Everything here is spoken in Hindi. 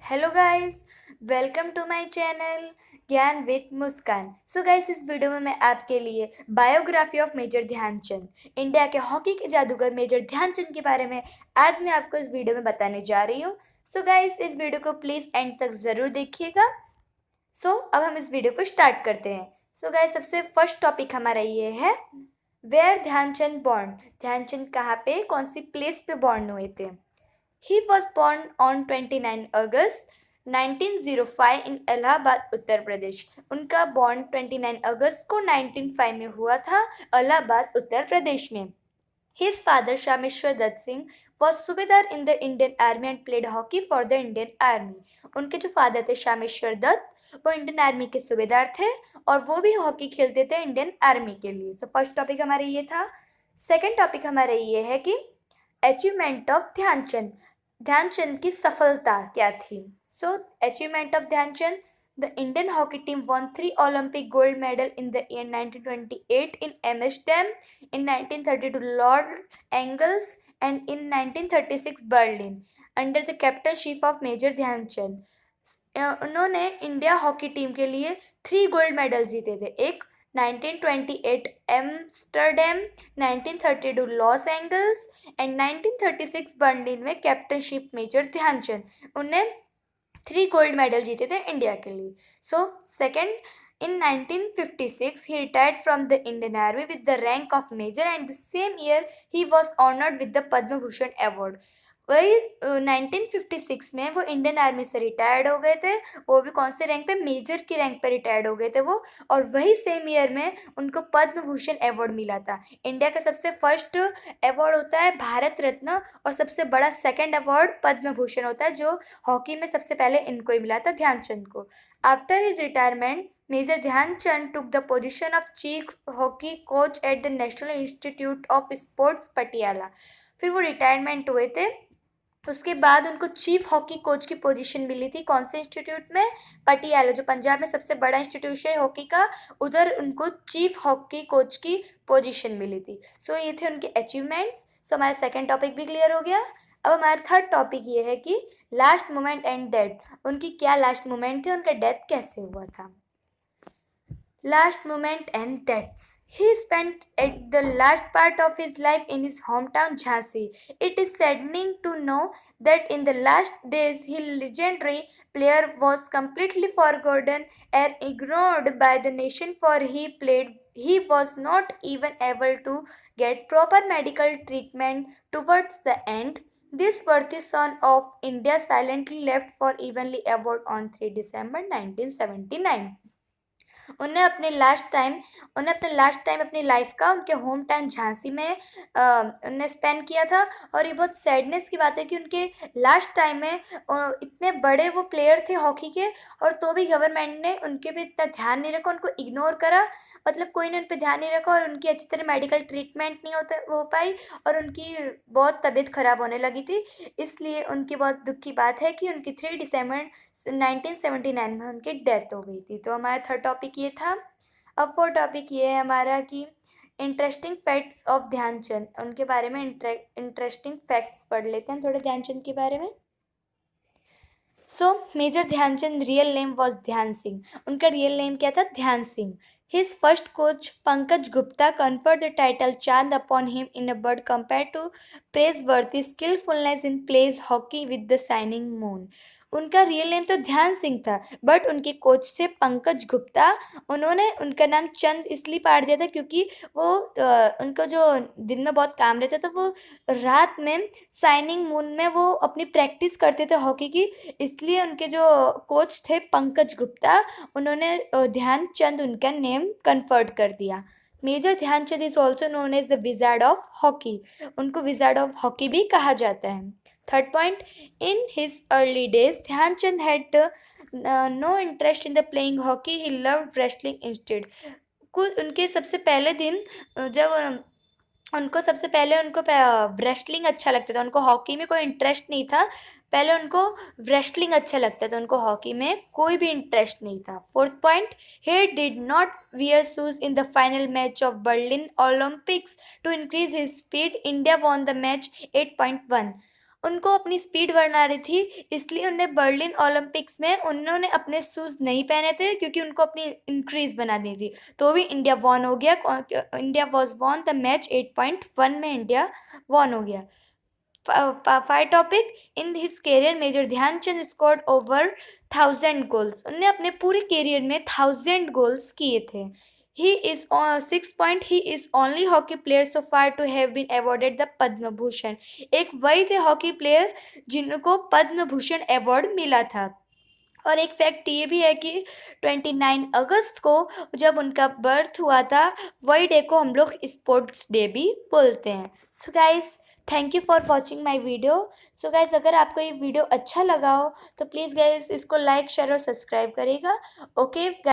Hello guys, welcome to my channel Gyan with Muskan. So guys, इस वीडियो में मैं आपके लिए biography of major Dhyanchand, India के हॉकी के जादूगर मेजर ध्यानचंद के बारे में आज मैं आपको इस वीडियो में बताने जा रही हूँ। सो गाइस, इस वीडियो को प्लीज़ एंड तक ज़रूर देखिएगा। अब हम इस वीडियो को स्टार्ट करते हैं। सो गाइस, सबसे फर्स्ट टॉपिक हमारा ये है, वेयर ध्यानचंद बॉर्न। ध्यानचंद कहाँ पे, कौन सी प्लेस पे बॉर्न हुए थे। He was born on 29 August 1905 in Allahabad, Uttar Pradesh. उनका बॉर्न 29 अगस्त को 1905 में हुआ था, इलाहाबाद, उत्तर प्रदेश में। His father, Shameshwar Dutt Singh, was सूबेदार in the Indian Army and played hockey for the Indian Army. उनके जो फादर थे शामेश्वर दत्त, वो इंडियन आर्मी के सूबेदार थे और वो भी हॉकी खेलते थे इंडियन आर्मी के लिए। सो फर्स्ट टॉपिक हमारा ये था। सेकेंड टॉपिक हमारा ये है कि अचीवमेंट ऑफ ध्यानचंद। ध्यानचंद की सफलता क्या थी। Achievement of Dhyanchand, the Indian hockey team won 3 Olympic gold medal in the year 1928 in Amsterdam, in 1932 Lord Engels, and in 1936 Berlin under the captainship of Major Dhyanchand. उन्होंने इंडिया हॉकी टीम के लिए 3 गोल्ड मेडल जीते थे। एक 1928 Amsterdam, 1932 Los Angeles and 1936 Berlin में कैप्टनशिप मेजर ध्यानचंद। उन्हें 3 गोल्ड मेडल जीते थे इंडिया के लिए। Second, in 1956 he retired from the Indian Army with the rank of major, and the same year he was honored with the Padma Bhushan award। वही 1956 में वो इंडियन आर्मी से रिटायर्ड हो गए थे। वो भी कौन से रैंक पे, मेजर की रैंक पे रिटायर्ड हो गए थे वो। और वही सेम ईयर में उनको पद्म भूषण अवार्ड मिला था। इंडिया का सबसे फर्स्ट अवार्ड होता है भारत रत्न, और सबसे बड़ा सेकंड अवार्ड पद्म भूषण होता है, जो हॉकी में सबसे पहले इनको ही मिला था, ध्यानचंद को। After his retirement, major Dhyanchand took the position of chief hockey coach at the national institute of sports Patiala. फिर वो रिटायरमेंट हुए थे, उसके बाद उनको चीफ हॉकी कोच की पोजीशन मिली थी। कौन से इंस्टीट्यूट में, पटियाला, जो पंजाब में सबसे बड़ा इंस्टीट्यूशन है हॉकी का, उधर उनको चीफ हॉकी कोच की पोजीशन मिली थी। ये थे उनके अचीवमेंट्स। हमारा सेकंड टॉपिक भी क्लियर हो गया। अब हमारा थर्ड टॉपिक ये है कि लास्ट मोमेंट एंड डेथ। उनकी क्या लास्ट मोमेंट थे, उनका डेथ कैसे हुआ था। Last moment and deaths. He spent at the last part of his life in his hometown Jhansi. It is saddening to know that in the last days his legendary player was completely forgotten and ignored by the nation, for he was not even able to get proper medical treatment towards the end. This worthy son of India silently left for Evenly Award on 3 December 1979। उन्हें अपने लास्ट टाइम अपनी लाइफ का उनके होम टाउन झांसी में उन्हें स्पेंड किया था। और ये बहुत सैडनेस की बात है कि उनके लास्ट टाइम में इतने बड़े वो प्लेयर थे हॉकी के, और तो भी गवर्नमेंट ने उनके पे इतना ध्यान नहीं रखा, उनको इग्नोर करा। मतलब कोई ने उन पर ध्यान नहीं रखा, और उनकी अच्छी तरह मेडिकल ट्रीटमेंट नहीं हो पाई, और उनकी बहुत तबीयत खराब होने लगी थी। इसलिए उनकी बहुत दुख की बात है कि उनकी 3 दिसंबर 1979 में उनकी डेथ हो गई थी। तो हमारा थर्ड टॉपिक ये था। अब फोर्थ टॉपिक ये है हमारा कि इंटरेस्टिंग फैक्ट्स ऑफ ध्यानचंद। उनके बारे में इंटरेस्टिंग फैक्ट्स पढ़ लेते हैं थोड़े ध्यानचंद के बारे में। Major Dhyanchand real name was Dhyan Singh. उनका रियल नेम क्या था, Dhyan Singh. His first coach Pankaj Gupta conferred the title Chand upon him in a bud compared to praiseworthy skillfulness in plays hockey with the shining moon। उनका रियल नेम तो ध्यान सिंह था, बट उनके कोच से पंकज गुप्ता, उन्होंने उनका नाम चंद इसलिए पाड़ दिया था क्योंकि वो उनको जो दिन में बहुत काम रहता था, वो रात में शाइनिंग मून में वो अपनी प्रैक्टिस करते थे हॉकी की। इसलिए उनके जो कोच थे पंकज गुप्ता, उन्होंने ध्यानचंद उनका नेम कन्फर्ट कर दिया। Major Dhyanchand is also known as the wizard of hockey. उनको विजार्ड ऑफ हॉकी भी कहा जाता है। Third point, in his early days Dhyanchand had no interest in the playing hockey, he loved wrestling instead. कुछ उनके सबसे पहले दिन जब उनको सबसे पहले उनको रेसलिंग अच्छा लगता था, उनको हॉकी में कोई इंटरेस्ट नहीं था। पहले उनको रेसलिंग अच्छा लगता था, उनको हॉकी में कोई भी इंटरेस्ट नहीं था। Fourth point, he did not wear shoes in the final match of Berlin Olympics to increase his speed. India won the match 8.1। उनको अपनी स्पीड बढ़ा रही थी, इसलिए उन्हें बर्लिन ओलंपिक्स में उन्होंने अपने शूज़ नहीं पहने थे, क्योंकि उनको अपनी इंक्रीज बनानी थी। तो भी इंडिया वॉन हो गया। India was won the match 8.1 में इंडिया वॉन हो गया। Five topic in his career major Dhyanchand scored over 1000 goals. उन्होंने अपने पूरे कैरियर में 1000 गोल्स किए थे। He is on 6 point. He is only hockey player so far to have been awarded the Padma Bhushan. एक वही थे हॉकी प्लेयर जिनको पद्म भूषण अवार्ड मिला था। और एक फैक्ट ये भी है कि 29 अगस्त को जब उनका बर्थ हुआ था, वही डे को हम लोग स्पोर्ट्स डे भी बोलते हैं। So guys, thank you for watching my video. So guys, अगर आपको ये वीडियो अच्छा लगा हो तो प्लीज़ गाइस इसको लाइक शेयर और सब्सक्राइब करिएगा। ओके।